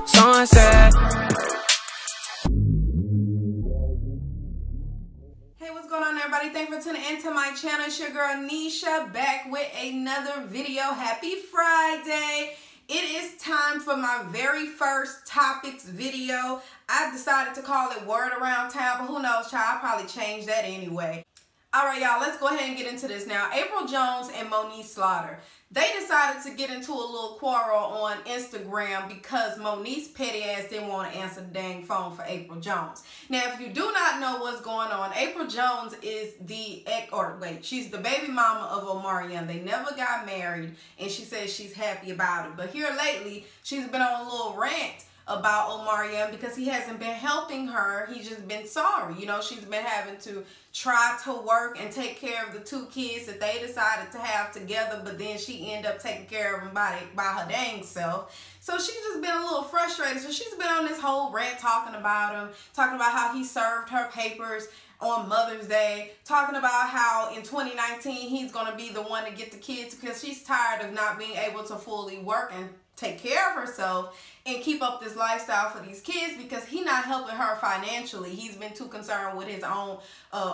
sunset. Hey, what's going on, everybody? Thanks for tuning into my channel. It's your girl Nesha, back with another video. Happy Friday. It is time for my very first topics video. I decided to call it Word Around Town, but who knows, child, I'll probably change that anyway. Alright, y'all, let's go ahead and get into this now. Apryl Jones and Moneice Slaughter. They decided to get into a little quarrel on Instagram because Moneice petty ass didn't want to answer the dang phone for Apryl Jones. Now, if you do not know what's going on, Apryl Jones is she's the baby mama of Mariahlynn. They never got married, and she says she's happy about it. But here lately, she's been on a little rant about Mariahlynn because he hasn't been helping her. He's just been sorry. You know, she's been having to try to work and take care of the two kids that they decided to have together, but then she ended up taking care of them by her dang self. So she's just been a little frustrated. So she's been on this whole rant talking about him, talking about how he served her papers on Mother's Day, talking about how in 2019 he's going to be the one to get the kids because she's tired of not being able to fully work and take care of herself and keep up this lifestyle for these kids because he's not helping her financially. He's been too concerned with his own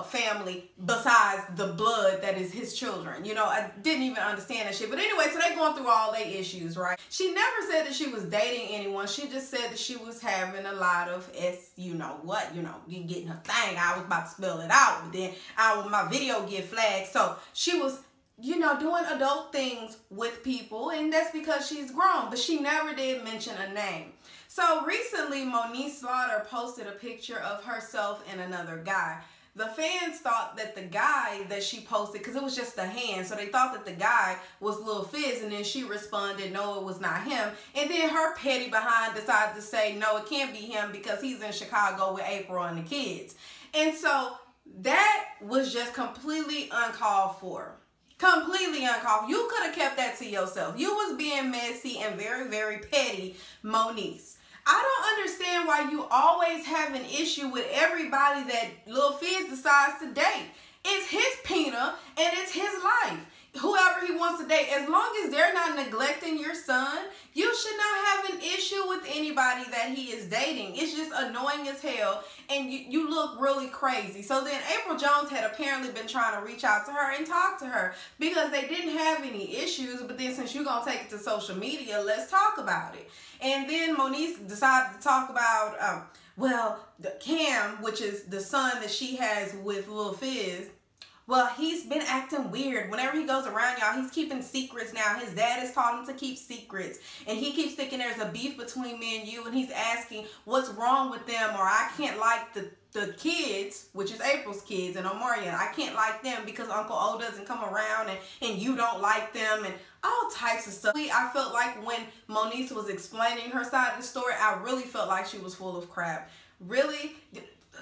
family besides the blood that is his children. You know, I didn't even understand that shit. But anyway, so they're going through all their issues, right? She never said that she was dating anyone. She just said that she was having a lot of you getting her thing. I was about to spell it out, but then my video get flagged. So she was, you know, doing adult things with people, and that's because she's grown, but she never did mention a name. So recently, Moneice Slaughter posted a picture of herself and another guy. The fans thought that the guy that she posted, because it was just a hand, so they thought that the guy was Lil Fizz, and then she responded, no, it was not him. And then her petty behind decided to say, no, it can't be him because he's in Chicago with Apryl and the kids. And so that was just completely uncalled for. Completely uncalled. You could have kept that to yourself. You was being messy and very, very petty, Moneice. I don't understand why you always have an issue with everybody that Lil Fizz decides to date. It's his peanut and it's his life. Whoever he wants to date, as long as they're not neglecting your son, you should not have an issue with anybody that he is dating. It's just annoying as hell, and you look really crazy. So then Apryl Jones had apparently been trying to reach out to her and talk to her because they didn't have any issues, but then since you're going to take it to social media, let's talk about it. And then Moneice decided to talk about, the Cam, which is the son that she has with Lil Fizz. Well, he's been acting weird. Whenever he goes around, y'all, he's keeping secrets now. His dad has taught him to keep secrets. And he keeps thinking there's a beef between me and you. And he's asking what's wrong with them, or I can't like the kids, which is Apryl's kids and Mariahlynn. I can't like them because Uncle O doesn't come around and you don't like them and all types of stuff. I felt like when Moneice was explaining her side of the story, I really felt like she was full of crap. Really?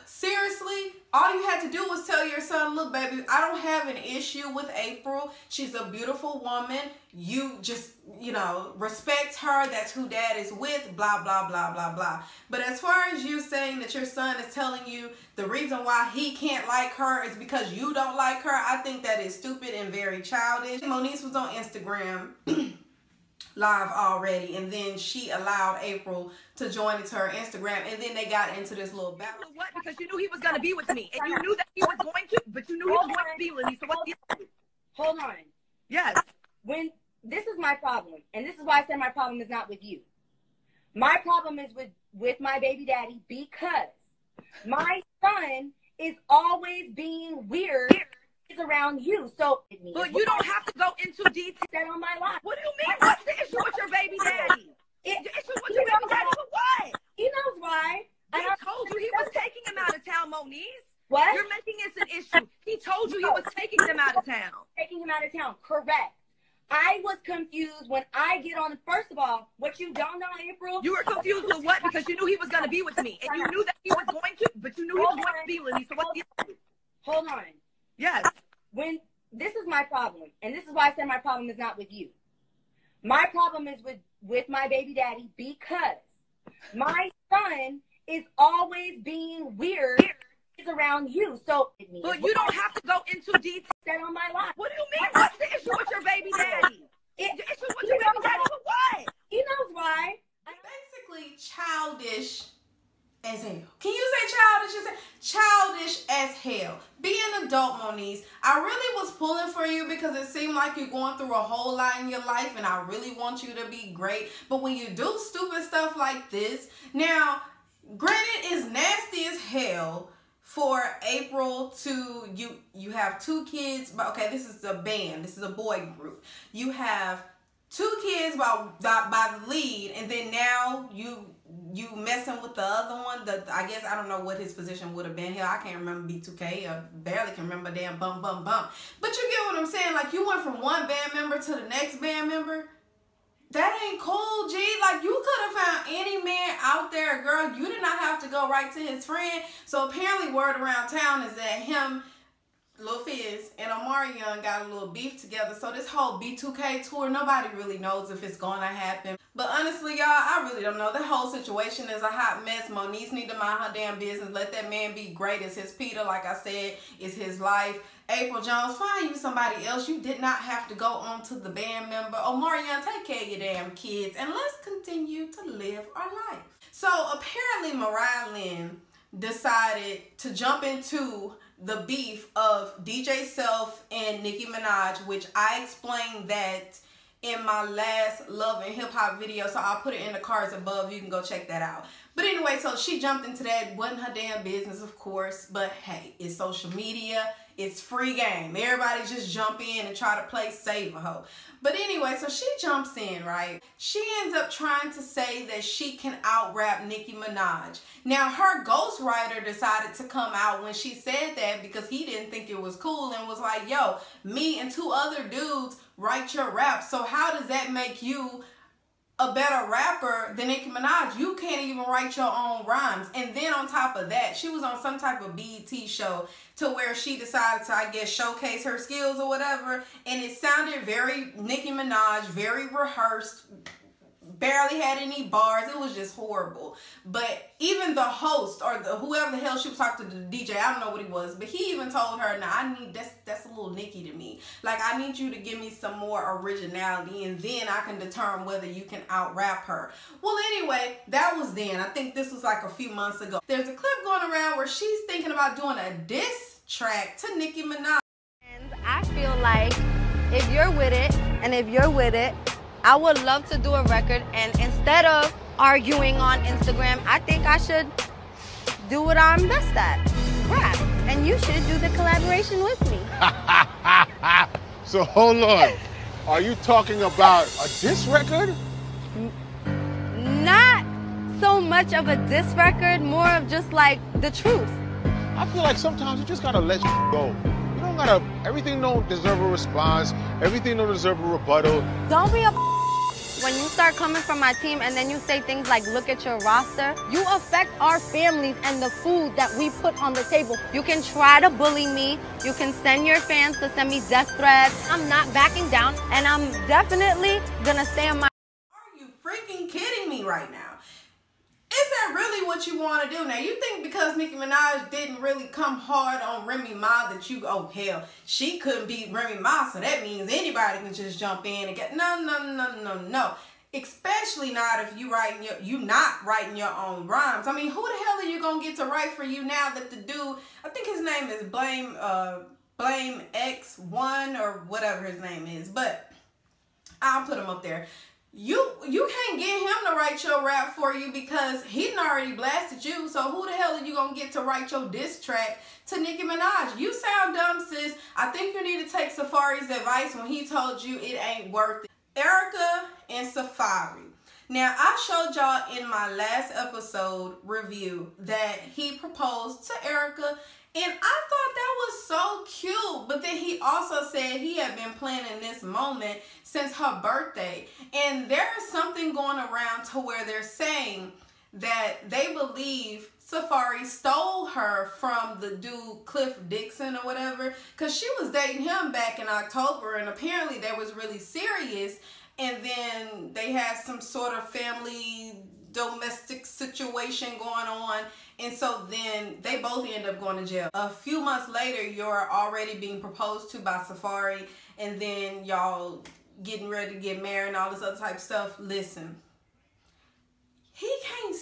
Seriously, all you had to do was tell your son, look, baby, I don't have an issue with Apryl. She's a beautiful woman. You just, you know, respect her. That's who dad is with, blah, blah, blah, blah, blah. But as far as you saying that your son is telling you the reason why he can't like her is because you don't like her, I think that is stupid and very childish. Moneice was on Instagram live already, and then she allowed Apryl to join into her Instagram, and then they got into this little battle. What? Because you knew he was going to be with me, and you knew that he was going to, but you knew he was going to be with me. So what? Hold on. Yes. When this is my problem, and this is why I said my problem is not with you. My problem is with my baby daddy because my son is always being weird around you. So but you don't have to go into detail on my life. What do you mean? What's the issue with your baby daddy? The issue with your baby daddy for what? He knows why. He told you he was taking him out of town, Moneice. What? You're making this an issue. He told you he was taking them out of town. Taking him out of town, correct. I was confused when I get on. First of all, what you don't know, Apryl. You were confused with what? Because you knew he was going to be with me, and you knew that he was going to, but you knew he was going to be with me. So what? Hold on. Yes. When this is my problem, and this is why I said my problem is not with you. My problem is with my baby daddy because my son is always being weird around you. So but you don't have to go into detail on my life. What do you mean? What's the issue with your baby daddy? The issue with your baby daddy for what? He knows why. Basically, childish as hell. Can you say childish? You say childish as hell. Be an adult, Moneice. I really was pulling for you because it seemed like you're going through a whole lot in your life, and I really want you to be great. But when you do stupid stuff like this, now, granted, it's nasty as hell for Apryl to, you have 2 kids, but okay, this is a band. This is a boy group. You have 2 kids by the lead, and then now you messing with the other one. I guess I don't know what his position would have been here. I can't remember B2K. I barely can remember damn bum. But you get what I'm saying? Like, you went from one band member to the next band member. That ain't cool, G. Like, you could have found any man out there, girl. You did not have to go right to his friend. So apparently word around town is that him, Lil Fizz, and Mariahlynn got a little beef together. So this whole B2K tour, nobody really knows if it's gonna happen. But honestly, y'all, I really don't know. The whole situation is a hot mess. Moneice need to mind her damn business. Let that man be great. It's his Peter, like I said. It's his life. Apryl Jones, find you somebody else. You did not have to go on to the band member. Oh, Mariahlynn, take care of your damn kids. And let's continue to live our life. So apparently Mariahlynn decided to jump into the beef of DJ Self and Nicki Minaj, which I explained that in my last Love and Hip Hop video, so I'll put it in the cards above. You can go check that out. But anyway, so she jumped into that. Wasn't her damn business, of course, but hey, it's social media. It's free game. Everybody just jump in and try to play save a hoe. But anyway, so she jumps in, right? She ends up trying to say that she can out-rap Nicki Minaj. Now, her ghostwriter decided to come out when she said that because he didn't think it was cool and was like, yo, me and 2 other dudes write your rap. So how does that make you a better rapper than Nicki Minaj? You can't even write your own rhymes. And then on top of that, she was on some type of BET show to where she decided to, I guess, showcase her skills or whatever. And it sounded very Nicki Minaj, very rehearsed, barely had any bars. It was just horrible. But even the host or whoever the hell she was talking to, the DJ, I don't know what he was, but he even told her, nah, I need, that's a little Nicki to me. Like, I need you to give me some more originality, and then I can determine whether you can out-rap her. Well, anyway, that was then. I think this was like a few months ago. There's a clip going around where she's thinking about doing a diss track to Nicki Minaj. And I feel like if you're with it, and if you're with it, I would love to do a record, and instead of arguing on Instagram, I think I should do what I'm best at, rap. And you should do the collaboration with me. So hold on. Are you talking about a diss record? Not so much of a diss record, more of just like the truth. I feel like sometimes you just gotta let go. You don't gotta, everything don't deserve a response. Everything don't deserve a rebuttal. Don't be a when you start coming from my team and then you say things like, look at your roster, you affect our families and the food that we put on the table. You can try to bully me. You can send your fans to send me death threats. I'm not backing down, and I'm definitely gonna stay on my... Are you freaking kidding me right now? Is that really what you want to do? Now, you think because Nicki Minaj didn't really come hard on Remy Ma that you, oh, hell, she couldn't beat Remy Ma, so that means anybody can just jump in and get, no. Especially not if you not writing your own rhymes. I mean, who the hell are you going to get to write for you now that the dude, I think his name is Blame X1 or whatever his name is, but I'll put him up there. You can't get him to write your rap for you because he done already blasted you. So who the hell are you gonna get to write your diss track to Nicki Minaj? You sound dumb, sis. I think you need to take Safaree's advice when he told you it ain't worth it. Erica and Safaree. Now, I showed y'all in my last episode review that he proposed to Erica, and I thought that was so cute. But then he also said he had been planning this moment since her birthday. And there is something going around to where they're saying that they believe Safaree stole her from the dude Cliff Dixon or whatever, because she was dating him back in October, and apparently that was really serious. And then they had some sort of family domestic situation going on, and so then they both end up going to jail. A few months later, you're already being proposed to by Safaree, and then y'all getting ready to get married and all this other type of stuff. Listen, he can't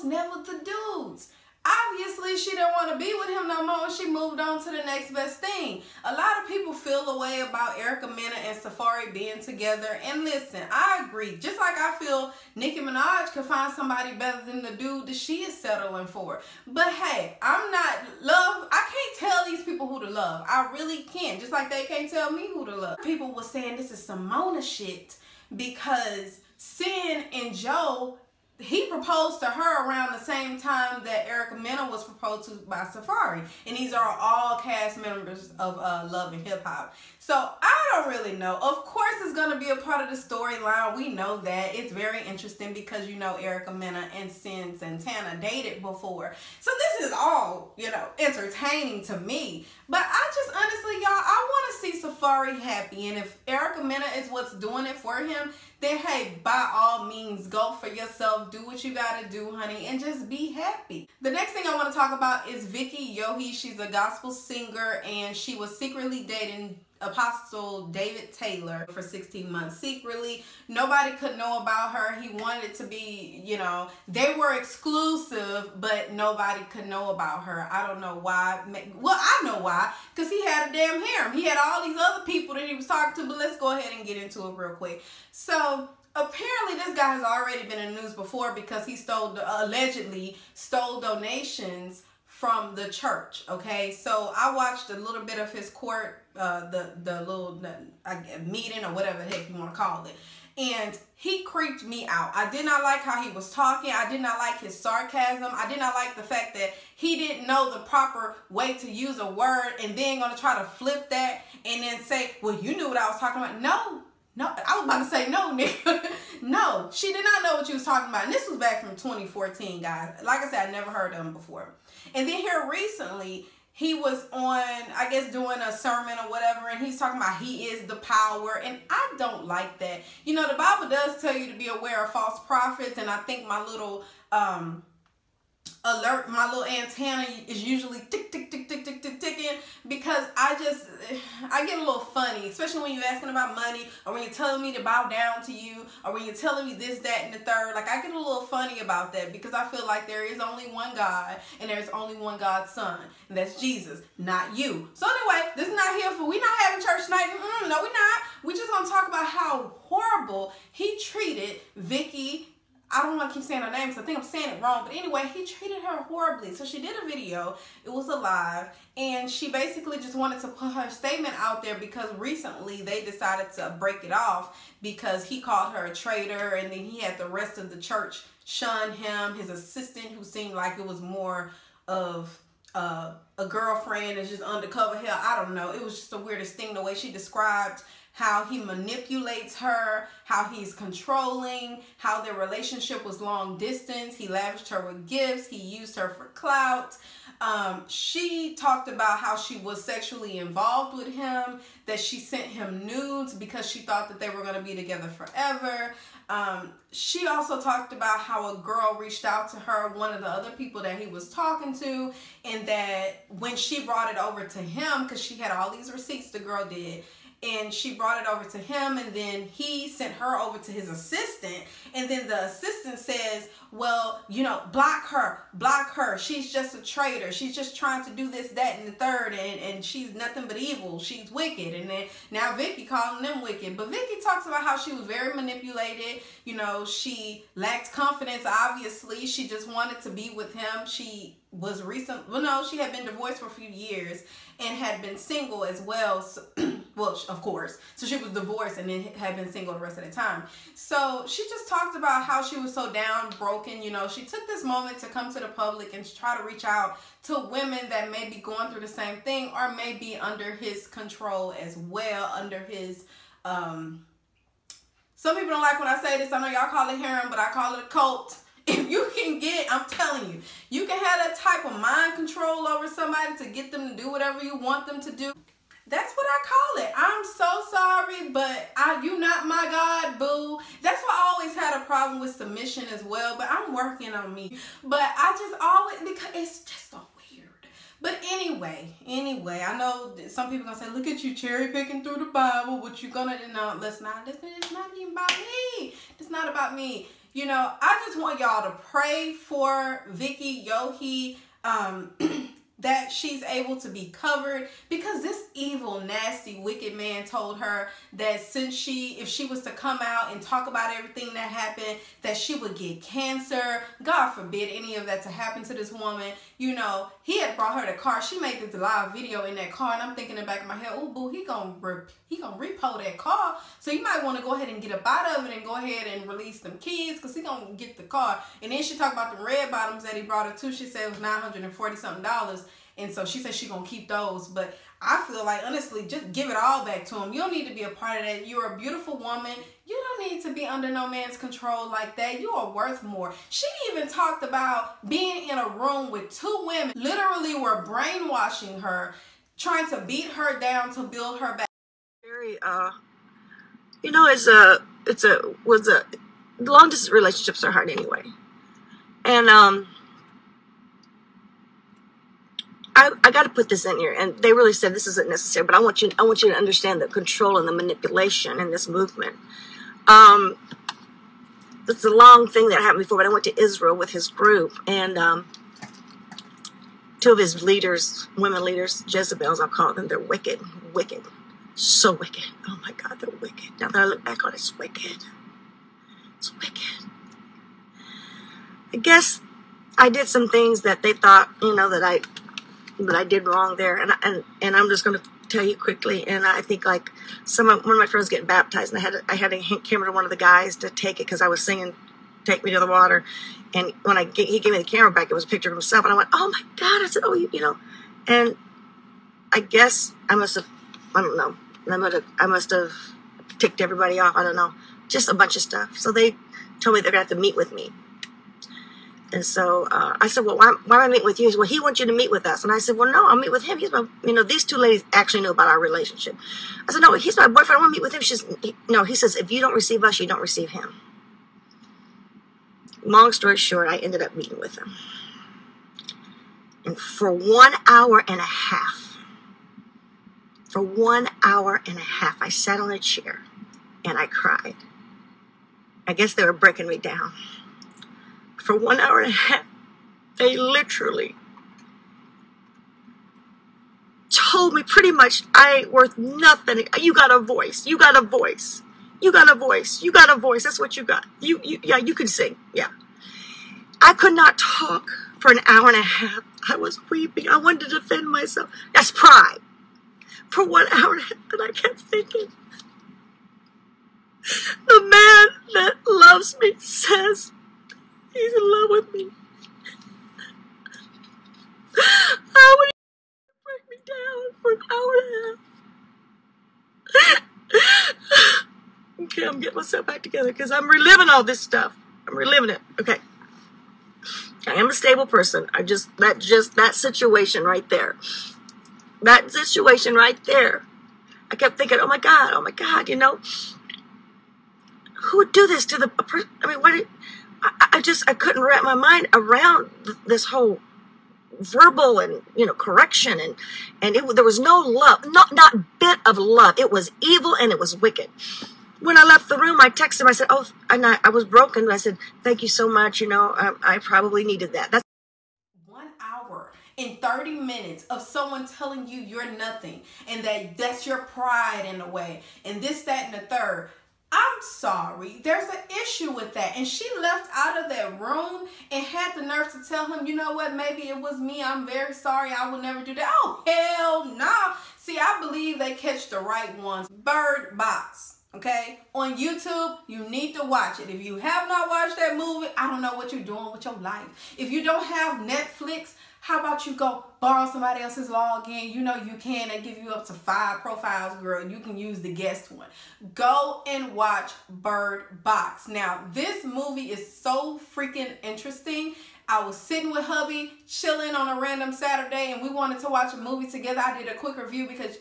was never the dudes. Obviously, she didn't want to be with him no more. She moved on to the next best thing. A lot of people feel a way about Erica Mena and Safaree being together. And listen, I agree. Just like I feel Nicki Minaj could find somebody better than the dude that she is settling for. But hey, I'm not love. I can't tell these people who to love. I really can't. Just like they can't tell me who to love. People were saying this is some Mona shit because Sin and Joe, he proposed to her around the same time that Erica Mena was proposed to by Safaree. And these are all cast members of Love and Hip Hop. So I don't really know. Of course it's going to be a part of the storyline. We know that. It's very interesting because you know Erica Mena and Sin Santana dated before. So this is all, you know, entertaining to me. But I just honestly, y'all, I want to see Safaree happy. And if Erica Mena is what's doing it for him, then hey, by all means, go for yourself. Do what you gotta do, honey, and just be happy. The next thing I want to talk about is Vicki Yohe. She's a gospel singer, and she was secretly dating Apostle David Taylor for 16 months. Secretly, nobody could know about her. He wanted it to be, you know, they were exclusive, but nobody could know about her. I don't know why. Well, I know why, because he had a damn harem. He had all these other people that he was talking to, but let's go ahead and get into it real quick. So apparently this guy has already been in the news before because he allegedly stole donations from the church. Okay, so I watched a little bit of his court, the little meeting or whatever the heck you want to call it, and he creeped me out. I did not like how he was talking. I did not like his sarcasm. I did not like the fact that he didn't know the proper way to use a word and then gonna try to flip that and then say, well, you knew what I was talking about. No, I was about to say no, nigga. No, she did not know what you was talking about. And this was back from 2014, guys. Like I said, I never heard of him before. And then here recently, he was on, I guess, doing a sermon or whatever, and he's talking about he is the power, and I don't like that. You know, the Bible does tell you to be aware of false prophets, and I think my little alert, my little antenna is usually tick, tick, tick, tick, tick, tick, ticking, because I get a little funny, especially when you're asking about money, or when you're telling me to bow down to you, or when you're telling me this, that, and the third. Like, I get a little funny about that because I feel like there is only one God, and there's only one God's son, and that's Jesus, not you. So anyway, this is not here for, we not having church tonight. No, we're not. We just want to talk about how horrible he treated Vicki. I don't want to keep saying her name because I think I'm saying it wrong. But anyway, he treated her horribly. So she did a video. It was a live. And she basically just wanted to put her statement out there because recently they decided to break it off because he called her a traitor. And then he had the rest of the church shun him. His assistant, who seemed like it was more of a girlfriend and just undercover. Hell, I don't know. It was just the weirdest thing, the way she described how he manipulates her, how he's controlling, how their relationship was long distance. He lavished her with gifts. He used her for clout. She talked about how she was sexually involved with him, that she sent him nudes because she thought that they were going to be together forever. She also talked about how a girl reached out to her, one of the other people that he was talking to, and that when she brought it over to him, because she had all these receipts, the girl did, and she brought it over to him, and then he sent her over to his assistant, and then the assistant says, well, you know, block her, she's just a traitor, she's just trying to do this, that, and the third, and she's nothing but evil, she's wicked. And then now Vicki calling them wicked. But Vicki talks about how she was very manipulated, you know, she lacked confidence, obviously, she just wanted to be with him. She was she had been divorced for a few years and had been single as well. So, well, of course. So she was divorced and then had been single the rest of the time. So she just talked about how she was so down, broken. You know, she took this moment to come to the public and try to reach out to women that may be going through the same thing or may be under his control as well, under his, some people don't like when I say this. I know y'all call it harem, but I call it a cult. If you can get, I'm telling you, you can have that type of mind control over somebody to get them to do whatever you want them to do. That's what I call it. I'm so sorry, but you not my God, boo. That's why I always had a problem with submission as well, but I'm working on me. But I just always, because it's just so weird. But anyway, I know some people gonna say, look at you cherry picking through the Bible. What you gonna, no, let's not, it's not even about me. It's not about me. You know, I just want y'all to pray for Vicki Yohe, that she's able to be covered, because this evil, nasty, wicked man told her that if she was to come out and talk about everything that happened, that she would get cancer. God forbid any of that to happen to this woman. You know, he had brought her the car. She made this live video in that car, and I'm thinking in the back of my head, oh boo, he gonna repo that car. So you might want to go ahead and get up out of it and go ahead and release them kids, because he gonna get the car. And then she talked about the red bottoms that he brought her to. She said it was $940 something. And so she said she gonna keep those. But I feel like, honestly, just give it all back to him. You don't need to be a part of that. You're a beautiful woman. You don't need to be under no man's control like that. You are worth more. She even talked about being in a room with two women, literally were brainwashing her, trying to beat her down to build her back. Very, you know, long distance relationships are hard anyway. And, I got to put this in here, and they really said this isn't necessary, but I want you to understand the control and the manipulation in this movement. It's a long thing that happened before, but I went to Israel with his group, and two of his leaders, women leaders, Jezebels, I'll call them, they're wicked, so wicked. Oh my God, they're wicked. Now that I look back on it, it's wicked. It's wicked. I guess I did some things that they thought, you know, that I did wrong there, and I'm just going to tell you quickly. And I think like one of my friends getting baptized, and I had a camera to one of the guys to take it because I was singing "Take Me to the Water," and when he gave me the camera back, it was a picture of himself, and I went, "Oh my God!" I said, "Oh, you know," and I guess I must have, I don't know, I must have ticked everybody off. I don't know, just a bunch of stuff. So they told me they're gonna have to meet with me. And so I said, well, why am I meeting with you? He said, well, he wants you to meet with us. And I said, well, no, I'll meet with him. He's my, you know, these two ladies actually know about our relationship. I said, no, he's my boyfriend. I want to meet with him. He says, if you don't receive us, you don't receive him. Long story short, I ended up meeting with him. And for 1 hour and a half, I sat on a chair and I cried. I guess they were breaking me down. For 1 hour and a half, they literally told me pretty much I ain't worth nothing. You got a voice. You got a voice. You got a voice. You got a voice. That's what you got. Yeah, you can sing. Yeah. I could not talk for an hour and a half. I was weeping. I wanted to defend myself. That's pride. For 1 hour and a half, and I kept thinking, the man that loves me says he's in love with me. How would he break me down for an hour and a half? Okay, I'm getting myself back together because I'm reliving all this stuff. I'm reliving it. Okay. I am a stable person. That situation right there. That situation right there. I kept thinking, oh my God, you know, who would do this to the person? I mean, what? I couldn't wrap my mind around this whole verbal and, you know, correction, and there was no love, not bit of love. It was evil and it was wicked. When I left the room, I texted him. I said, oh, and I was broken. I said, thank you so much. You know, I probably needed that. That's 1 hour and 30 minutes of someone telling you you're nothing, and that's your pride in a way, and this, that, and the third. I'm sorry, there's an issue with that. And she left out of that room and had the nerve to tell him, you know what, maybe it was me. I'm very sorry. I will never do that. Oh, hell no. See, I believe they catch the right ones. Bird Box, okay? On YouTube, you need to watch it. If you have not watched that movie, I don't know what you're doing with your life. If you don't have Netflix, how about you go borrow somebody else's login? You know you can. They give you up to 5 profiles, girl. You can use the guest one. Go and watch Bird Box. Now, this movie is so freaking interesting. I was sitting with hubby, chilling on a random Saturday, and we wanted to watch a movie together. I did a quick review because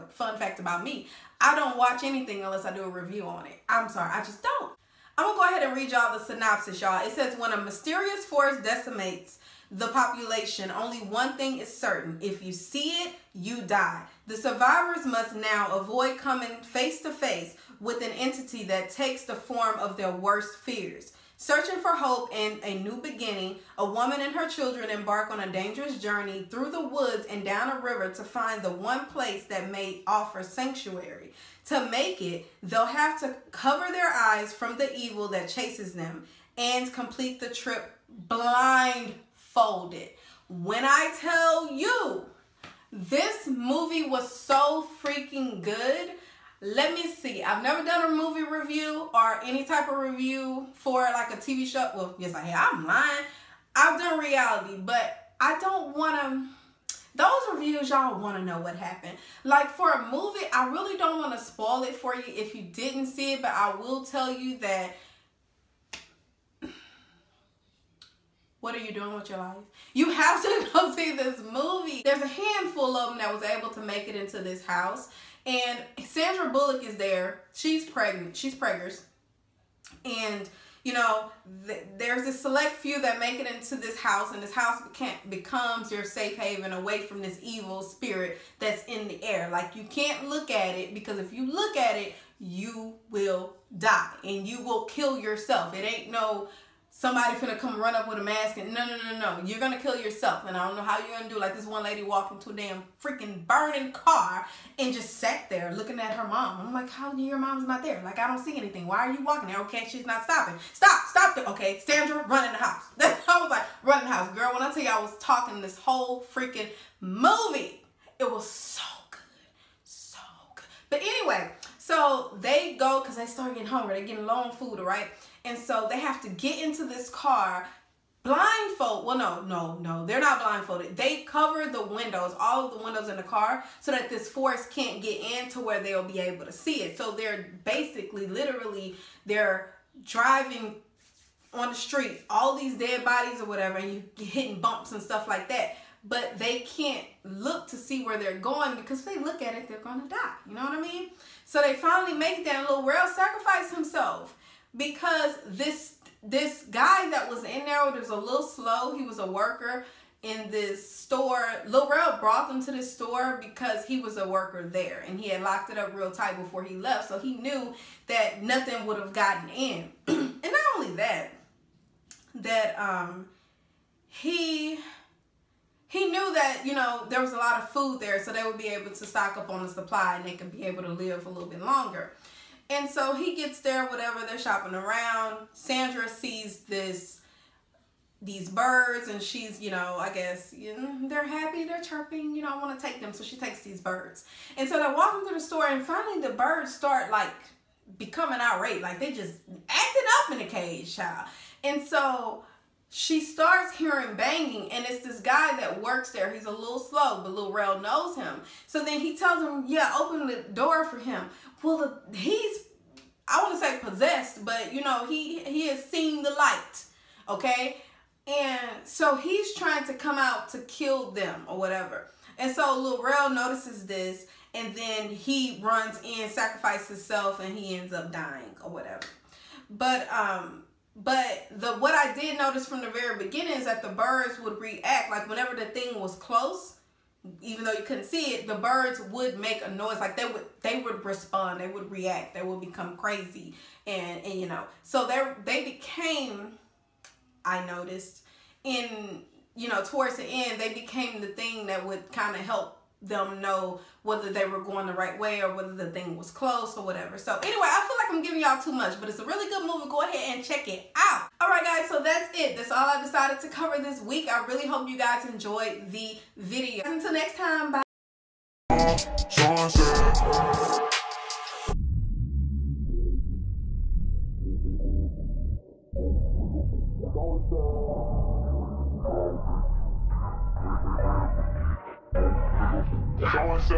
fun fact about me, I don't watch anything unless I do a review on it. I'm sorry, I just don't. I'm going to go ahead and read y'all the synopsis, y'all. It says, when a mysterious force decimates the population, only one thing is certain. If you see it, you die. The survivors must now avoid coming face to face with an entity that takes the form of their worst fears. Searching for hope and a new beginning, a woman and her children embark on a dangerous journey through the woods and down a river to find the one place that may offer sanctuary. To make it, they'll have to cover their eyes from the evil that chases them and complete the trip blindfolded. When I tell you, this movie was so freaking good. Let me see. I've never done a movie review or any type of review for like a TV show. Well, yes, I have. I'm lying. I've done reality, but I don't want to. Those reviews, y'all want to know what happened. Like for a movie, I really don't want to spoil it for you if you didn't see it, but I will tell you that. What are you doing with your life? You have to go see this movie. There's a handful of them that was able to make it into this house. And Sandra Bullock is there. She's pregnant. She's preggers. And, you know, there's a select few that make it into this house. And this house becomes your safe haven away from this evil spirit that's in the air. Like, you can't look at it, because if you look at it, you will die. And you will kill yourself. It ain't no... somebody finna come run up with a mask and no. You're gonna kill yourself. And I don't know how you're gonna do. Like this one lady walked into a damn freaking burning car and just sat there looking at her mom. I'm like, how your mom's not there? Like, I don't see anything. Why are you walking there? Okay, she's not stopping. Stop it. Okay, Sandra, run in the house. I was like, run in the house. Girl, when I tell you I was talking this whole freaking movie, it was so good. So good. But anyway, so they go, because they start getting hungry. They're getting low on food, right? And so they have to get into this car blindfold. Well, no, they're not blindfolded. They cover the windows, all of the windows in the car, so that this force can't get in to where they'll be able to see it. So they're basically, literally, they're driving on the street, all these dead bodies or whatever, and you hitting bumps and stuff like that. But they can't look to see where they're going, because if they look at it, they're going to die. You know what I mean? So they finally make it there, and Lil Rel sacrificed himself. Because this guy that was in there was a little slow. He was a worker in this store. Lil Rel brought them to this store because he was a worker there. And he had locked it up real tight before he left. So he knew that nothing would have gotten in. And not only that, he knew that, you know, there was a lot of food there. So they would be able to stock up on the supply and they could be able to live a little bit longer. And so he gets there, whatever, they're shopping around. Sandra sees these birds, and she's, you know, I guess, you know, they're happy, they're chirping, you know, I want to take them. So she takes these birds. And so they're walking through the store, and finally the birds start, like, becoming irate. Like, they just acting up in the cage, child. And so she starts hearing banging, and it's this guy that works there. He's a little slow, but Lil Rel knows him. So then he tells him, yeah, open the door for him. Well, he's, I want to say possessed, but, you know, he has seen the light, okay? And so he's trying to come out to kill them or whatever. And so Lil Rel notices this, and then he runs in, sacrifices himself, and he ends up dying or whatever. But what I did notice from the very beginning is that the birds would react. Like, whenever the thing was close, even though you couldn't see it, the birds would make a noise. Like, they would respond, they would react, they would become crazy, and you know, so they became, I noticed, in, you know, towards the end, they became the thing that would kind of help them know whether they were going the right way or whether the thing was close or whatever. So anyway, I feel like I'm giving y'all too much, but it's a really good movie. Go ahead and check it out. All right, guys, so that's it. That's all I decided to cover this week. I really hope you guys enjoyed the video. Until next time, bye. So